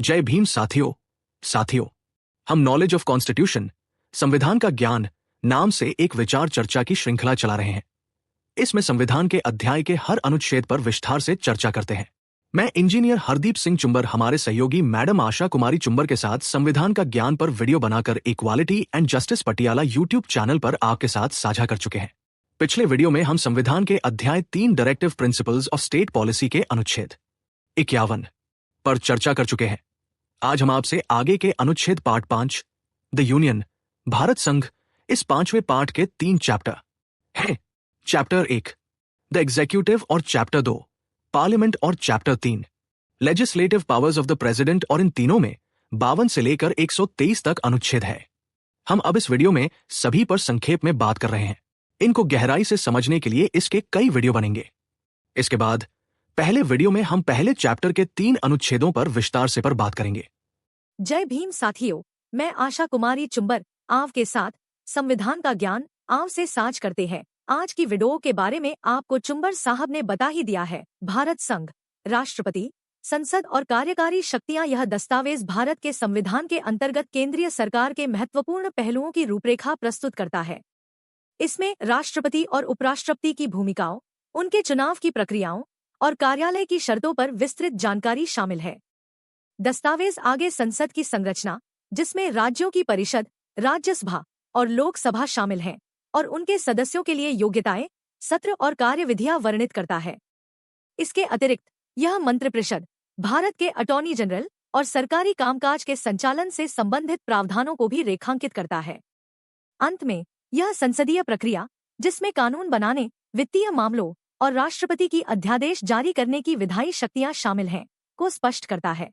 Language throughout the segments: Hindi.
जय भीम साथियों, हम नॉलेज ऑफ कॉन्स्टिट्यूशन, संविधान का ज्ञान नाम से एक विचार चर्चा की श्रृंखला चला रहे हैं। इसमें संविधान के अध्याय के हर अनुच्छेद पर विस्तार से चर्चा करते हैं। मैं इंजीनियर हरदीप सिंह चुंबर हमारे सहयोगी मैडम आशा कुमारी चुंबर के साथ संविधान का ज्ञान पर वीडियो बनाकर equality and justice Patiala YouTube channel पर आपके साथ साझा कर चुके हैं। पिछले वीडियो में हम संविधान के अध्याय 3 directive principles of state policy के अनुच्छेद 51 पर चर्चा कर चुके हैं। आज हम आपसे आगे के अनुच्छेद पार्ट 5 द यूनियन भारत संघ, इस 5वें पार्ट के 3 चैप्टर हैं। चैप्टर 1 द एग्जीक्यूटिव और चैप्टर 2 पार्लियामेंट और chapter 3 legislative powers of the president, और इन तीनों में 52 से लेकर 123 तक अनुच्छेद है। हम अब इस वीडियो में सभी पर संक्षेप में बात कर रहे हैं। इनको गहराई से समझने के लिए इसके कई वीडियो बनेंगे। इसके बाद पहले वीडियो में हम पहले चैप्टर के 3 अनुच्छेदों पर विस्तार से पर बात करेंगे। जय भीम साथियों, मैं आशा कुमारी चुंबर आव के साथ संविधान का ज्ञान आव से साझ करते हैं। आज की वीडियो के बारे में आपको चुंबर साहब ने बता ही दिया है। भारत संघ, राष्ट्रपति, संसद और कार्यकारी शक्तियां। यह दस्तावेज भारत के संविधान के अंतर्गत केंद्रीय सरकार के महत्वपूर्ण पहलुओं की रूपरेखा प्रस्तुत करता है। इसमें राष्ट्रपति और उपराष्ट्रपति की भूमिकाओं, उनके चुनाव की प्रक्रियाओं और कार्यालय की शर्तों पर विस्तृत जानकारी शामिल है। दस्तावेज आगे संसद की संरचना, जिसमें राज्यों की परिषद, राज्यसभा और लोकसभा शामिल हैं, और उनके सदस्यों के लिए योग्यताएं, सत्र और कार्यविधियां वर्णित करता है। इसके अतिरिक्त यह मंत्रिपरिषद, भारत के अटॉर्नी जनरल और सरकारी कामकाज के संचालन से संबंधित प्रावधानों को भी रेखांकित करता है। अंत में यह संसदीय प्रक्रिया, जिसमें कानून बनाने, वित्तीय मामलों और राष्ट्रपति की अध्यादेश जारी करने की विधायी शक्तियां शामिल हैं, को स्पष्ट करता है।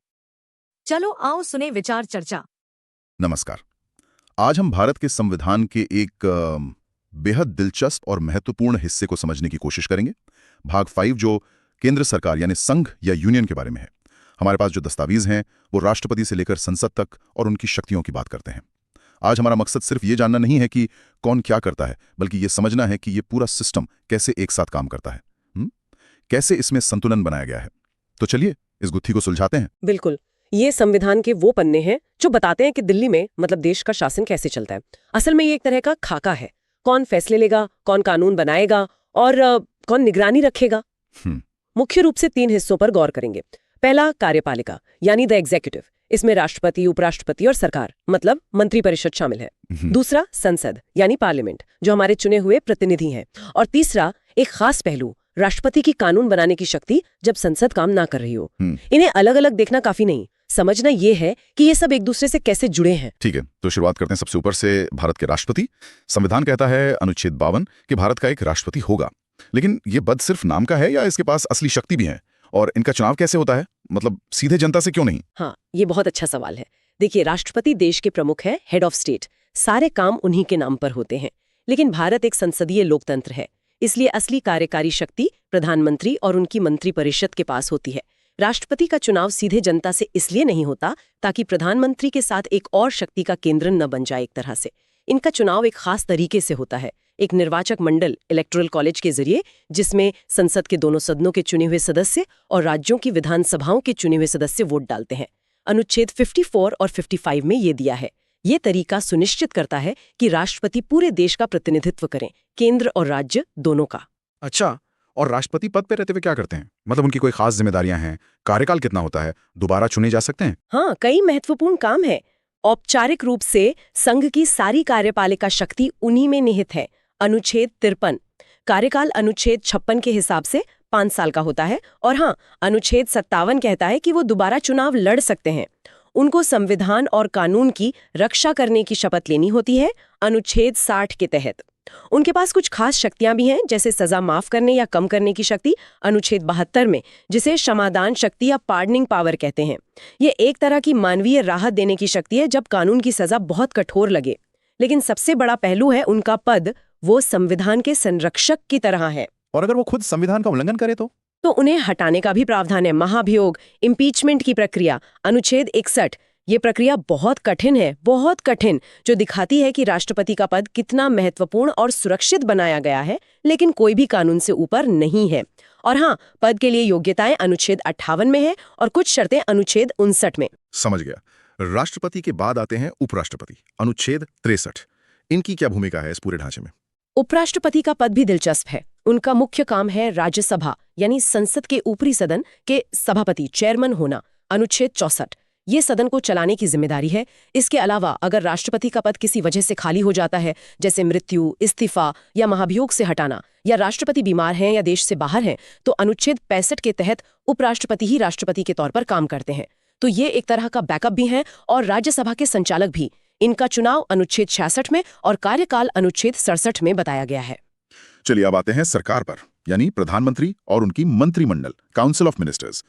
चलो आओ सुने विचार चर्चा। नमस्कार। आज हम भारत के संविधान के एक बेहद दिलचस्प और महत्वपूर्ण हिस्से को समझने की कोशिश करेंगे। भाग 5 जो केंद्र सरकार यानी संघ या यूनियन के बारे में है। हमारे पास जो दस्तावेज हैं वो राष्ट्रपति से लेकर संसद तक और उनकी शक्तियों की बात करते हैं। आज हमारा मकसद सिर्फ ये जानना नहीं है कि कौन क्या करता है, बल्कि ये समझना है कि ये पूरा सिस्टम कैसे एक साथ काम करता है, कैसे इसमें संतुलन बनाया गया है। तो चलिए इस गुत्थी को सुलझाते हैं। बिल्कुल, ये संविधान के वो पन्ने हैं जो बताते हैं कि दिल्ली में मतलब देश का शासन कैसे चलता है। असल में ये एक तरह का खाका है। कौन फैसले लेगा, कौन कानून बनाएगा और कौन निगरानी रखेगा। मुख्य रूप से 3 हिस्सों पर गौर करेंगे। पहला, कार्यपालिका यानी द एग्जीक्यूटिव। इसमें राष्ट्रपति, उपराष्ट्रपति और सरकार मतलब मंत्रिपरिषद शामिल है। दूसरा, संसद यानी पार्लियामेंट, जो हमारे चुने हुए प्रतिनिधि हैं। और तीसरा, एक खास पहलू, राष्ट्रपति की कानून बनाने की शक्ति जब संसद काम ना कर रही हो। इन्हें अलग अलग देखना काफी नहीं, समझना ये है कि ये सब एक दूसरे से कैसे जुड़े हैं। ठीक है, तो शुरुआत करते हैं सबसे ऊपर से, भारत के राष्ट्रपति। संविधान कहता है अनुच्छेद 52 कि भारत का एक राष्ट्रपति होगा, लेकिन ये पद सिर्फ नाम का है या इसके पास असली शक्ति भी है? और इनका चुनाव कैसे होता है, मतलब सीधे जनता से क्यों नहीं? हाँ, ये बहुत अच्छा सवाल है। देखिए, राष्ट्रपति देश के प्रमुख है, हेड ऑफ स्टेट। सारे काम उन्हीं के नाम पर होते हैं। लेकिन भारत एक संसदीय लोकतंत्र है, इसलिए असली कार्यकारी शक्ति प्रधानमंत्री और उनकी मंत्रिपरिषद के पास होती है। राष्ट्रपति का चुनाव सीधे जनता से इसलिए नहीं होता ताकि प्रधानमंत्री के साथ एक और शक्ति का केंद्र न बन जाए। एक तरह से इनका चुनाव एक खास तरीके से होता है, एक निर्वाचक मंडल इलेक्टोरल कॉलेज के जरिए, जिसमें संसद के दोनों सदनों के चुने हुए सदस्य और राज्यों की विधानसभाओं के चुने हुए सदस्य वोट डालते हैं। अनुच्छेद 54 और 55 में ये दिया है। ये तरीका सुनिश्चित करता है कि राष्ट्रपति पूरे देश का प्रतिनिधित्व करें, केंद्र और राज्य दोनों का। अच्छा, और राष्ट्रपति पद पे रहते हुए क्या करते हैं? मतलब उनकी कोई खास जिम्मेदारियां हैं? कार्यकाल कितना होता है? दोबारा चुने जा सकते हैं? हाँ, कई महत्वपूर्ण काम है। औपचारिक रूप से संघ की सारी कार्यपालिका शक्ति उन्हीं में निहित है। अनुच्छेद 53 कार्यकाल अनुच्छेद 56 के हिसाब से 5 साल का होता है। और हाँ, अनुच्छेद 57 कहता है कि वो दोबारा चुनाव लड़ सकते हैं। उनको संविधान और कानून की रक्षा करने की शपथ लेनी होती है। अनुच्छेद 60 के तहत उनके पास कुछ खास शक्तियां भी हैं, जैसे सजा माफ करने या कम करने की शक्ति अनुच्छेद 72 में, जिसे क्षमादान शक्ति या पार्डनिंग पावर कहते हैं। ये एक तरह की मानवीय राहत देने की शक्ति है जब कानून की सजा बहुत कठोर लगे। लेकिन सबसे बड़ा पहलू है उनका पद, वो संविधान के संरक्षक की तरह है। और अगर वो खुद संविधान का उल्लंघन करे तो उन्हें हटाने का भी प्रावधान है। महाभियोग, इम्पीचमेंट की प्रक्रिया, अनुच्छेद 61। ये प्रक्रिया बहुत कठिन है, बहुत कठिन, जो दिखाती है कि राष्ट्रपति का पद कितना महत्वपूर्ण और सुरक्षित बनाया गया है, लेकिन कोई भी कानून से ऊपर नहीं है। और हाँ, पद के लिए योग्यताएं अनुच्छेद 58 में है और कुछ शर्तें अनुच्छेद 59 में। समझ गया। राष्ट्रपति के बाद आते हैं उपराष्ट्रपति, अनुच्छेद 63। इनकी क्या भूमिका है इस पूरे ढांचे में? उपराष्ट्रपति का पद भी दिलचस्प है। उनका मुख्य काम है राज्यसभा यानी संसद के ऊपरी सदन के सभापति चेयरमैन होना, अनुच्छेद 64। ये सदन को चलाने की जिम्मेदारी है। इसके अलावा अगर राष्ट्रपति का पद किसी वजह से खाली हो जाता है, जैसे मृत्यु, इस्तीफा या महाभियोग से हटाना, या राष्ट्रपति बीमार हैं या देश से बाहर हैं, तो अनुच्छेद 65 के तहत उपराष्ट्रपति ही राष्ट्रपति के तौर पर काम करते हैं। तो ये एक तरह का बैकअप भी है और राज्यसभा के संचालक भी। इनका चुनाव अनुच्छेद 66 में और कार्यकाल अनुच्छेद 67 में बताया गया है। चलिए अब आते हैं सरकार पर, यानी प्रधानमंत्री और उनकी मंत्रिमंडल, काउंसिल ऑफ मिनिस्टर्स।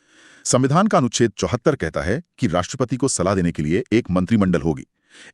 संविधान का अनुच्छेद 74 कहता है कि राष्ट्रपति को सलाह देने के लिए एक मंत्रिमंडल होगी।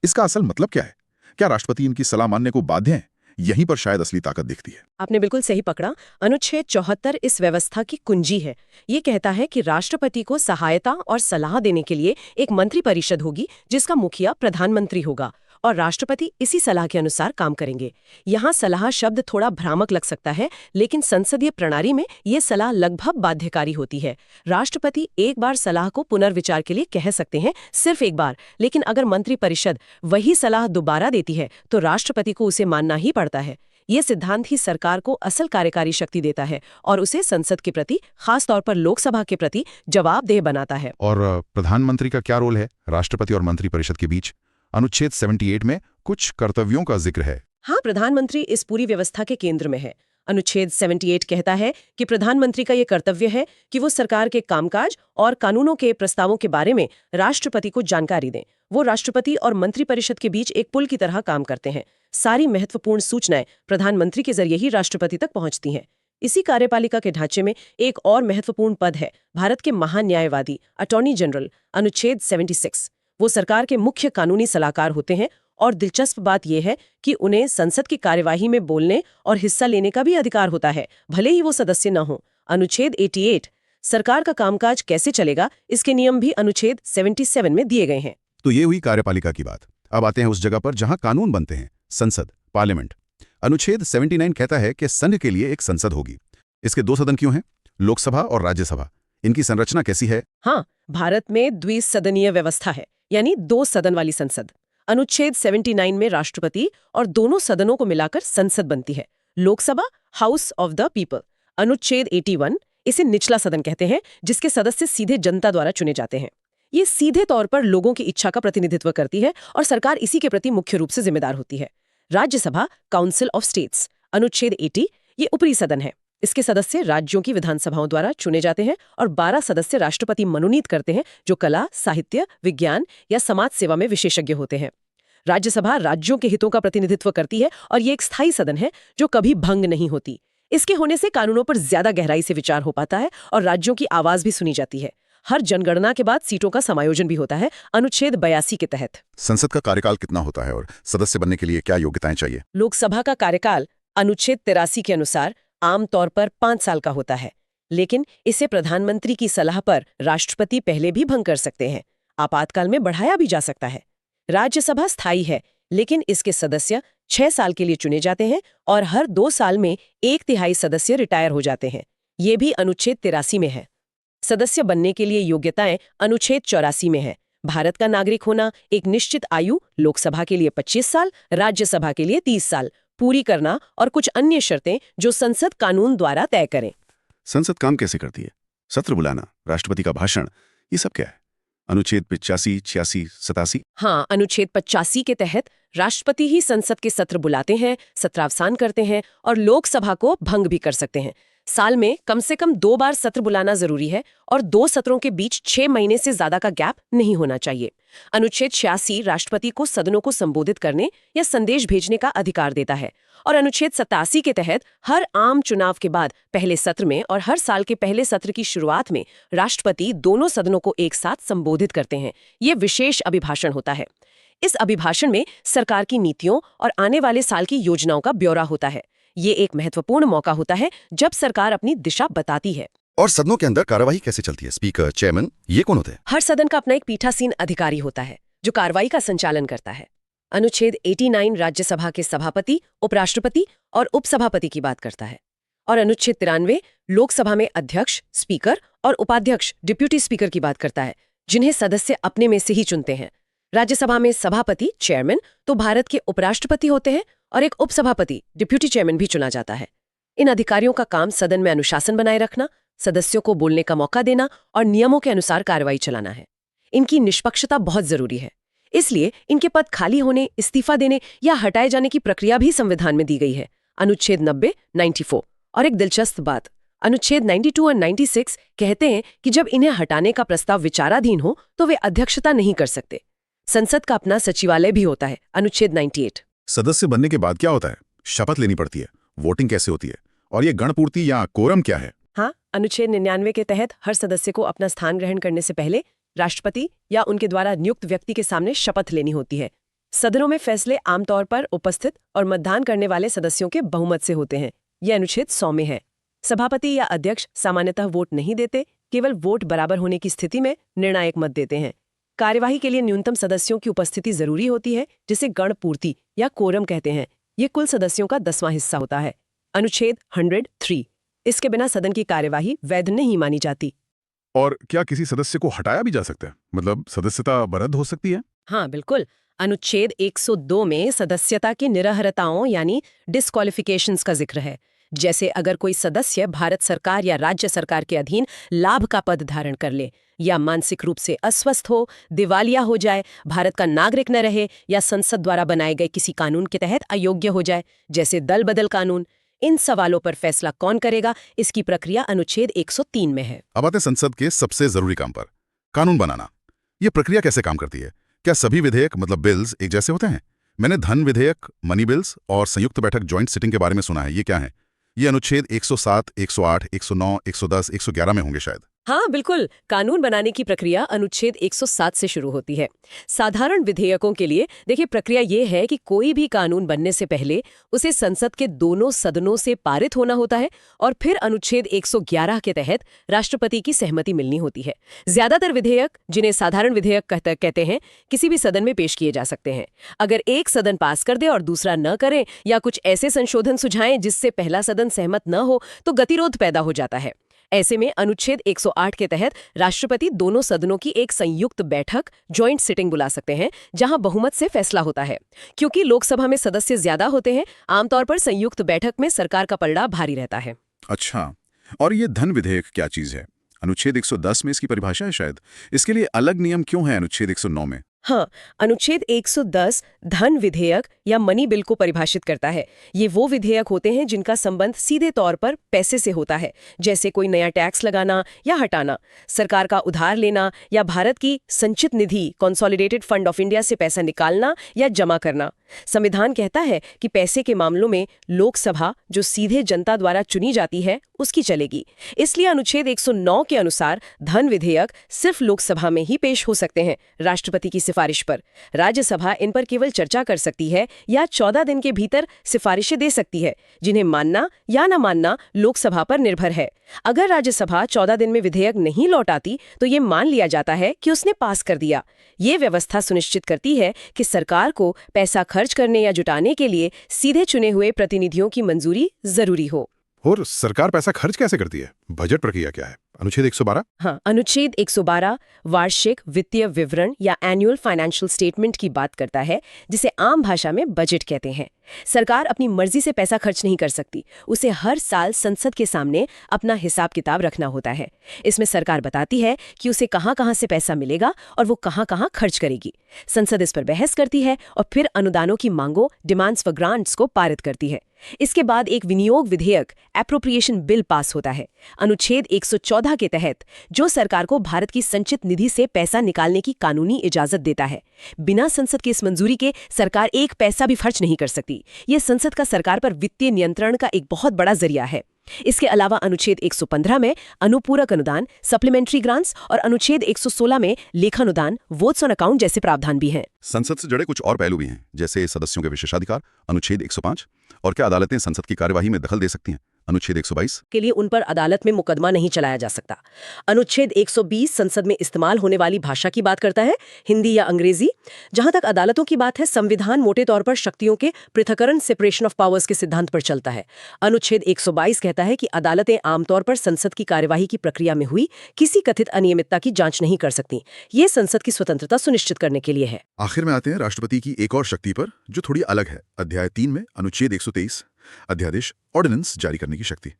इसका असल मतलब क्या है? क्या राष्ट्रपति इनकी सलाह मानने को बाध्य हैं? यहीं पर शायद असली ताकत दिखती है। आपने बिल्कुल सही पकड़ा। अनुच्छेद 74 इस व्यवस्था की कुंजी है। ये कहता है कि राष्ट्रपति को सहायता और सलाह देने के लिए एक मंत्रिपरिषद होगी जिसका मुखिया प्रधानमंत्री होगा और राष्ट्रपति इसी सलाह के अनुसार काम करेंगे। यहाँ सलाह शब्द थोड़ा भ्रामक लग सकता है, लेकिन संसदीय प्रणाली में ये सलाह लगभग बाध्यकारी होती है। राष्ट्रपति एक बार सलाह को पुनर्विचार के लिए कह सकते हैं, सिर्फ एक बार, लेकिन अगर मंत्रिपरिषद वही सलाह दोबारा देती है तो राष्ट्रपति को उसे मानना ही पड़ता है। ये सिद्धांत ही सरकार को असल कार्यकारी शक्ति देता है और उसे संसद के प्रति, खास तौर पर लोकसभा के प्रति, जवाबदेह बनाता है। और प्रधानमंत्री का क्या रोल है राष्ट्रपति और मंत्रिपरिषद के बीच? अनुच्छेद 78 में कुछ कर्तव्यों का जिक्र है। हाँ, प्रधानमंत्री इस पूरी व्यवस्था के केंद्र में है। अनुच्छेद 78 कहता है कि प्रधानमंत्री का ये कर्तव्य है कि वो सरकार के कामकाज और कानूनों के प्रस्तावों के बारे में राष्ट्रपति को जानकारी दें। वो राष्ट्रपति और मंत्रिपरिषद के बीच एक पुल की तरह काम करते हैं। सारी महत्वपूर्ण सूचनाएं प्रधानमंत्री के जरिए ही राष्ट्रपति तक पहुंचती हैं। इसी कार्यपालिका के ढांचे में एक और महत्वपूर्ण पद है भारत के महान्यायवादी, अटॉर्नी जनरल, अनुच्छेद 76। वो सरकार के मुख्य कानूनी सलाहकार होते हैं और दिलचस्प बात यह है कि उन्हें संसद की कार्यवाही में बोलने और हिस्सा लेने का भी अधिकार होता है, भले ही वो सदस्य न हो। अनुच्छेद 88 सरकार का कामकाज कैसे चलेगा, इसके नियम भी अनुच्छेद 77 में दिए गए हैं। तो ये हुई कार्यपालिका की बात। अब आते हैं उस जगह पर जहां कानून बनते हैं, संसद, पार्लियामेंट। अनुच्छेद 79 कहता है कि संघ के लिए एक संसद होगी। इसके दो सदन क्यों हैं? लोकसभा और राज्यसभा। इनकी संरचना कैसी है? हाँ, भारत में द्विसदनीय व्यवस्था है, यानी 2 सदन वाली संसद। अनुच्छेद 79 में राष्ट्रपति और दोनों सदनों को मिलाकर संसद बनती है। Lok Sabha, house of the people. अनुच्छेद 81 इसे निचला सदन कहते हैं, जिसके सदस्य सीधे जनता द्वारा चुने जाते हैं। ये सीधे तौर पर लोगों की इच्छा का प्रतिनिधित्व करती है और सरकार इसी के प्रति मुख्य रूप से जिम्मेदार होती है। Rajya Sabha, council of states. अनुच्छेद 80 ये ऊपरी सदन है। इसके सदस्य राज्यों की विधानसभाओं द्वारा चुने जाते हैं और 12 सदस्य राष्ट्रपति मनोनीत करते हैं, जो कला, साहित्य, विज्ञान या समाज सेवा में विशेषज्ञ होते हैं। राज्यसभा राज्यों के हितों का प्रतिनिधित्व करती है और ये एक स्थायी सदन है जो कभी भंग नहीं होती। इसके होने से कानूनों पर ज्यादा गहराई से विचार हो पाता है और राज्यों की आवाज भी सुनी जाती है। हर जनगणना के बाद सीटों का समायोजन भी होता है, अनुच्छेद 82 के तहत। संसद का कार्यकाल कितना होता है और सदस्य बनने के लिए क्या योग्यताएं चाहिए? लोकसभा का कार्यकाल अनुच्छेद 83 के अनुसार आमतौर पर 5 साल का होता है, लेकिन इसे प्रधानमंत्री की सलाह पर राष्ट्रपति पहले भी भंग कर सकते हैं। आपातकाल में बढ़ाया भी जा सकता है। राज्यसभा स्थायी है, लेकिन इसके सदस्य 6 साल के लिए चुने जाते हैं और हर 2 साल में 1/3 सदस्य रिटायर हो जाते हैं। ये भी अनुच्छेद 83 में है। सदस्य बनने के लिए योग्यताएं अनुच्छेद 84 में है। भारत का नागरिक होना, एक निश्चित आयु, लोकसभा के लिए 25 साल, राज्यसभा के लिए 30 साल पूरी करना और कुछ अन्य शर्तें जो संसद कानून द्वारा तय करें। संसद काम कैसे करती है? सत्र बुलाना, राष्ट्रपति का भाषण, ये सब क्या है? अनुच्छेद 85, 86, 87। हाँ, अनुच्छेद 85 के तहत राष्ट्रपति ही संसद के सत्र बुलाते हैं, सत्रावसान करते हैं और लोकसभा को भंग भी कर सकते हैं। साल में कम से कम 2 बार सत्र बुलाना जरूरी है और 2 सत्रों के बीच 6 महीने से ज्यादा का गैप नहीं होना चाहिए। अनुच्छेद 86 राष्ट्रपति को सदनों को संबोधित करने या संदेश भेजने का अधिकार देता है और अनुच्छेद 87 के तहत हर आम चुनाव के बाद पहले सत्र में और हर साल के पहले सत्र की शुरुआत में राष्ट्रपति दोनों सदनों को एक साथ संबोधित करते हैं। ये विशेष अभिभाषण होता है। इस अभिभाषण में सरकार की नीतियों और आने वाले साल की योजनाओं का ब्यौरा होता है। ये एक महत्वपूर्ण मौका होता है जब सरकार अपनी दिशा बताती है। और सदनों के अंदर कार्यवाही कैसे चलती है? स्पीकर, चेयरमैन, ये कौन होते हैं? हर सदन का अपना एक पीठासीन अधिकारी होता है जो कार्रवाई का संचालन करता है। अनुच्छेद 89 राज्यसभा के सभापति, उपराष्ट्रपति और उपसभापति की बात करता है और अनुच्छेद 93 लोकसभा में अध्यक्ष, स्पीकर और उपाध्यक्ष, डिप्यूटी स्पीकर की बात करता है, जिन्हें सदस्य अपने में से ही चुनते हैं। राज्यसभा में सभापति चेयरमैन तो भारत के उपराष्ट्रपति होते हैं और एक उपसभापति डिप्यूटी चेयरमैन भी चुना जाता है। इन अधिकारियों का काम सदन में अनुशासन बनाए रखना, सदस्यों को बोलने का मौका देना और नियमों के अनुसार कार्रवाई चलाना है। इनकी निष्पक्षता बहुत जरूरी है, इसलिए इनके पद खाली होने, इस्तीफा देने या हटाए जाने की प्रक्रिया भी संविधान में दी गई है, अनुच्छेद 90, 94। और एक दिलचस्प बात, अनुच्छेद 92 और 96 कहते हैं कि जब इन्हें हटाने का प्रस्ताव विचाराधीन हो तो वे अध्यक्षता नहीं कर सकते। संसद का अपना सचिवालय भी होता है, अनुच्छेद 98। सदस्य बनने के बाद क्या होता है? शपथ लेनी पड़ती है। वोटिंग कैसे होती है? और ये गणपूर्ति या कोरम क्या है? हाँ, अनुच्छेद 99 के तहत हर सदस्य को अपना स्थान ग्रहण करने से पहले राष्ट्रपति या उनके द्वारा नियुक्त व्यक्ति के सामने शपथ लेनी होती है। सदनों में फैसले आमतौर पर उपस्थित और मतदान करने वाले सदस्यों के बहुमत से होते हैं। यह अनुच्छेद 100 में है। सभापति या अध्यक्ष सामान्यतः वोट नहीं देते, केवल वोट बराबर होने की स्थिति में निर्णायक मत देते हैं। कार्यवाही के लिए न्यूनतम सदस्यों की उपस्थिति जरूरी होती है, जिसे गणपूर्ति या कोरम कहते हैं। ये कुल सदस्यों का 10वां हिस्सा होता है, अनुच्छेद 103। इसके बिना सदन की कार्यवाही वैध नहीं मानी जाती। और क्या किसी सदस्य को हटाया भी जा सकता है? मतलब सदस्यता रद्द हो सकती है? हाँ, बिल्कुल। अनुच्छेद 102 में सदस्यता की निरर्हताओं यानी डिस्क्वालिफिकेशंस का जिक्र है। जैसे अगर कोई सदस्य भारत सरकार या राज्य सरकार के अधीन लाभ का पद धारण कर ले, या मानसिक रूप से अस्वस्थ हो, दिवालिया हो जाए, भारत का नागरिक न रहे, या संसद द्वारा बनाए गए किसी कानून के तहत अयोग्य हो जाए, जैसे दल बदल कानून। इन सवालों पर फैसला कौन करेगा, इसकी प्रक्रिया अनुच्छेद 103 में है। अब आते हैं संसद के सबसे जरूरी काम पर, कानून बनाना। ये प्रक्रिया कैसे काम करती है? क्या सभी विधेयक मतलब बिल्स एक जैसे होते हैं? मैंने धन विधेयक, मनी बिल्स और संयुक्त बैठक जॉइंट सिटिंग के बारे में सुना है, ये क्या है? ये अनुच्छेद 107, 108, 109, 110, 111 में होंगे शायद। हाँ, बिल्कुल। कानून बनाने की प्रक्रिया अनुच्छेद 107 से शुरू होती है। साधारण विधेयकों के लिए देखिए, प्रक्रिया ये है कि कोई भी कानून बनने से पहले उसे संसद के दोनों सदनों से पारित होना होता है और फिर अनुच्छेद 111 के तहत राष्ट्रपति की सहमति मिलनी होती है। ज्यादातर विधेयक, जिन्हें साधारण विधेयक कहते हैं, किसी भी सदन में पेश किए जा सकते हैं। अगर एक सदन पास कर दे और दूसरा न करे, या कुछ ऐसे संशोधन सुझाएं जिससे पहला सदन सहमत न हो, तो गतिरोध पैदा हो जाता है। ऐसे में अनुच्छेद 108 के तहत राष्ट्रपति दोनों सदनों की एक संयुक्त बैठक जॉइंट सिटिंग बुला सकते हैं, जहां बहुमत से फैसला होता है। क्योंकि लोकसभा में सदस्य ज्यादा होते हैं, आमतौर पर संयुक्त बैठक में सरकार का पलड़ा भारी रहता है। अच्छा, और ये धन विधेयक क्या चीज है? अनुच्छेद 110 में इसकी परिभाषा है शायद। इसके लिए अलग नियम क्यों है अनुच्छेद 109 में? हाँ, अनुच्छेद 110 धन विधेयक या मनी बिल को परिभाषित करता है। ये वो विधेयक होते हैं जिनका संबंध सीधे तौर पर पैसे से होता है, जैसे कोई नया टैक्स लगाना या हटाना, सरकार का उधार लेना, या भारत की संचित निधि कंसोलिडेटेड फंड ऑफ इंडिया से पैसा निकालना या जमा करना। संविधान कहता है कि पैसे के मामलों में लोकसभा, जो सीधे जनता द्वारा चुनी जाती है, उसकी चलेगी। इसलिए अनुच्छेद 109 के अनुसार धन विधेयक सिर्फ लोकसभा में ही पेश हो सकते हैं, राष्ट्रपति की सिफारिश पर। राज्यसभा इन पर केवल चर्चा कर सकती है या 14 दिन के भीतर सिफारिशें दे सकती है, जिन्हें मानना या न मानना लोकसभा पर निर्भर है। अगर राज्यसभा 14 दिन में विधेयक नहीं लौटाती, तो ये मान लिया जाता है कि उसने पास कर दिया। ये व्यवस्था सुनिश्चित करती है कि सरकार को पैसा खर्च करने या जुटाने के लिए सीधे चुने हुए प्रतिनिधियों की मंजूरी जरूरी हो। और सरकार पैसा खर्च कैसे करती है? बजट प्रक्रिया क्या है? अनुच्छेद 112? हाँ, अनुच्छेद 112 वार्षिक वित्तीय विवरण या एनुअल फाइनेंशियल स्टेटमेंट की बात करता है, जिसे आम भाषा में बजट कहते हैं। सरकार अपनी मर्जी से पैसा खर्च नहीं कर सकती, उसे हर साल संसद के सामने अपना हिसाब किताब रखना होता है। इसमें सरकार बताती है कि उसे कहां-कहां से पैसा मिलेगा और वो कहां-कहां खर्च करेगी। संसद इस पर बहस करती है और फिर अनुदानों की मांगों, डिमांड्स फॉर ग्रांट्स को पारित करती है। इसके बाद एक विनियोग विधेयक, एप्रोप्रिएशन बिल पास होता है, अनुच्छेद 114 के तहत, जो सरकार को भारत की संचित निधि से पैसा निकालने की कानूनी इजाजत देता है। बिना संसद की इस मंजूरी के सरकार एक पैसा भी खर्च नहीं कर सकती। यह संसद का सरकार पर वित्तीय नियंत्रण का एक बहुत बड़ा जरिया है। इसके अलावा अनुच्छेद 115 में अनुपूरक अनुदान, सप्लीमेंट्री ग्रांट्स, और अनुच्छेद 116 में लेखानुदान, वोट्स ऑन अकाउंट जैसे प्रावधान भी हैं। संसद से जुड़े कुछ और पहलू भी हैं, जैसे सदस्यों के विशेषाधिकार, अनुच्छेद 105। और क्या अदालतें संसद की कार्यवाही में दखल दे सकती हैं? अनुच्छेद 122। के लिए उन पर अदालत में मुकदमा नहीं चलाया जा सकता। अनुच्छेद 120 संसद में इस्तेमाल होने वाली भाषा की बात करता है, हिंदी या अंग्रेजी। जहां तक अदालतों की बात है, संविधान मोटे तौर पर शक्तियों के पृथक्करण, सेपरेशन ऑफ पावर्स के सिद्धांत पर चलता है। अनुच्छेद 122 कहता है कि अदालतें आमतौर पर संसद की कार्यवाही की प्रक्रिया में हुई किसी कथित अनियमितता की जांच नहीं कर सकती। ये संसद की स्वतंत्रता सुनिश्चित करने के लिए है। आखिर में आते हैं राष्ट्रपति की एक और शक्ति पर, जो थोड़ी अलग है। अध्याय 3 में अनुच्छेद 123, अध्यादेश, ऑर्डिनेंस जारी करने की शक्ति।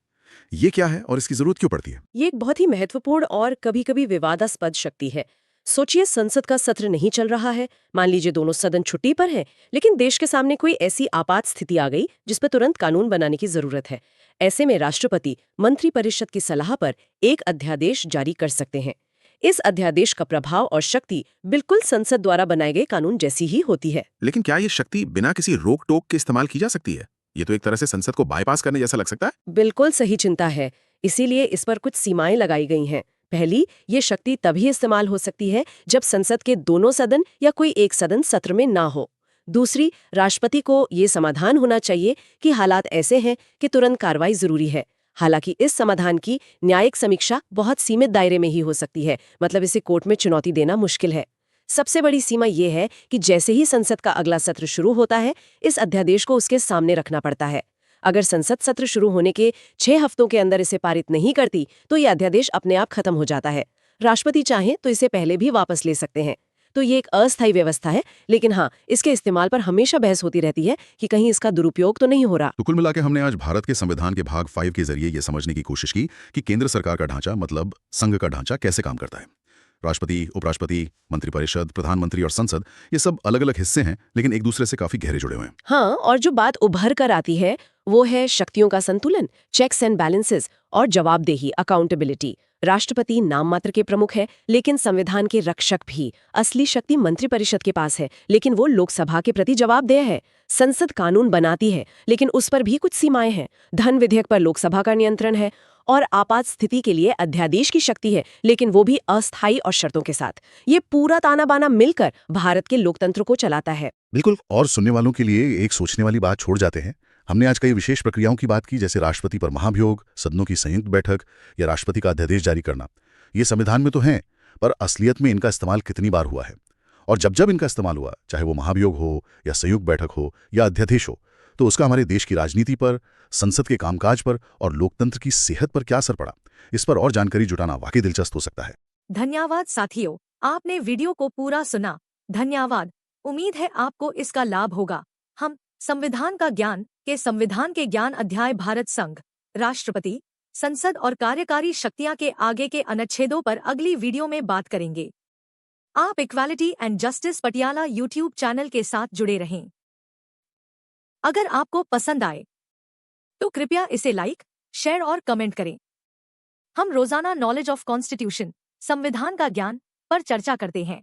ये क्या है और इसकी जरूरत क्यों पड़ती है? ये एक बहुत ही महत्वपूर्ण और कभी-कभी विवादास्पद शक्ति है। सोचिए, संसद का सत्र नहीं चल रहा है, मान लीजिए दोनों सदन छुट्टी पर हैं, लेकिन देश के सामने कोई ऐसी आपात स्थिति आ गई जिस पर तुरंत कानून बनाने की जरूरत है। ऐसे में राष्ट्रपति मंत्रिपरिषद की सलाह पर एक अध्यादेश जारी कर सकते हैं। इस अध्यादेश का प्रभाव और शक्ति बिल्कुल संसद द्वारा बनाए गए कानून जैसी ही होती है। लेकिन क्या ये शक्ति बिना किसी रोक टोक के इस्तेमाल की जा सकती है? ये तो एक तरह से संसद को बाईपास करने जैसा लग सकता है। बिल्कुल सही चिंता है, इसीलिए इस पर कुछ सीमाएं लगाई गई हैं। पहली, ये शक्ति तभी इस्तेमाल हो सकती है जब संसद के दोनों सदन या कोई एक सदन सत्र में ना हो। दूसरी, राष्ट्रपति को ये समाधान होना चाहिए कि हालात ऐसे हैं कि तुरंत कार्रवाई जरूरी है। हालांकि इस समाधान की न्यायिक समीक्षा बहुत सीमित दायरे में ही हो सकती है, मतलब इसे कोर्ट में चुनौती देना मुश्किल है। सबसे बड़ी सीमा ये है कि जैसे ही संसद का अगला सत्र शुरू होता है, इस अध्यादेश को उसके सामने रखना पड़ता है। अगर संसद सत्र शुरू होने के 6 हफ्तों के अंदर इसे पारित नहीं करती, तो ये अध्यादेश अपने आप खत्म हो जाता है। राष्ट्रपति चाहें तो इसे पहले भी वापस ले सकते हैं। तो ये एक अस्थायी व्यवस्था है, लेकिन हाँ, इसके इस्तेमाल पर हमेशा बहस होती रहती है कि कहीं इसका दुरुपयोग तो नहीं हो रहा। तो कुल मिलाकर हमने आज भारत के संविधान के भाग 5 के जरिए यह समझने की कोशिश की कि केंद्र सरकार का ढांचा, मतलब संघ का ढांचा, कैसे काम करता है। राष्ट्रपति, उपराष्ट्रपति, मंत्रिपरिषद, प्रधानमंत्री और संसद, ये सब अलग अलग हिस्से हैं, लेकिन एक दूसरे से काफी गहरे जुड़े हुए हैं। हाँ, और जो बात उभर कर आती है वो है शक्तियों का संतुलन, चेक्स एंड बैलेंसेस और जवाबदेही, अकाउंटेबिलिटी। राष्ट्रपति नाम मात्र के प्रमुख है, लेकिन संविधान के रक्षक भी। असली शक्ति मंत्रिपरिषद के पास है, लेकिन वो लोकसभा के प्रति जवाबदेह है। संसद कानून बनाती है, लेकिन उस पर भी कुछ सीमाएं हैं। धन विधेयक पर लोकसभा का नियंत्रण है, और आपात स्थिति के लिए अध्यादेश की शक्ति है, लेकिन वो भी अस्थायी और शर्तों के साथ। ये पूरा ताना बाना मिलकर भारत के लोकतंत्र को चलाता है। बिल्कुल, और सुनने वालों के लिए एक सोचने वाली बात छोड़ जाते हैं। हमने आज कई विशेष प्रक्रियाओं की बात की, जैसे राष्ट्रपति पर महाभियोग, सदनों की संयुक्त बैठक या राष्ट्रपति का अध्यादेश जारी करना। ये संविधान में तो हैं, पर असलियत में इनका इस्तेमाल कितनी बार हुआ है? और जब जब इनका इस्तेमाल हुआ, चाहे वो महाभियोग हो या संयुक्त बैठक हो या अध्यादेश हो, तो उसका हमारे देश की राजनीति पर, संसद के कामकाज पर और लोकतंत्र की सेहत पर क्या असर पड़ा? इस पर और जानकारी जुटाना वाकई दिलचस्प हो सकता है। धन्यवाद साथियों, आपने वीडियो को पूरा सुना। धन्यवाद। उम्मीद है आपको इसका लाभ होगा। हम संविधान के ज्ञान अध्याय भारत संघ, राष्ट्रपति, संसद और कार्यकारी शक्तियां के आगे के अनुच्छेदों पर अगली वीडियो में बात करेंगे। आप equality and justice Patiala YouTube channel के साथ जुड़े रहें। अगर आपको पसंद आए तो कृपया इसे लाइक, शेयर और कमेंट करें। हम रोजाना नॉलेज ऑफ कॉन्स्टिट्यूशन, संविधान का ज्ञान पर चर्चा करते हैं।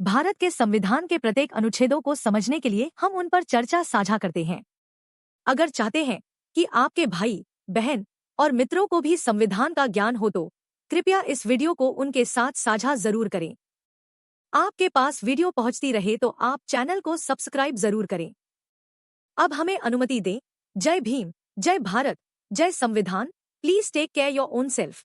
भारत के संविधान के प्रत्येक अनुच्छेदों को समझने के लिए हम उन पर चर्चा साझा करते हैं। अगर चाहते हैं कि आपके भाई, बहन और मित्रों को भी संविधान का ज्ञान हो तो कृपया इस वीडियो को उनके साथ साझा जरूर करें। आपके पास वीडियो पहुंचती रहे तो आप चैनल को सब्सक्राइब जरूर करें। अब हमें अनुमति दें। जय भीम, जय भारत, जय संविधान। Please take care your own self.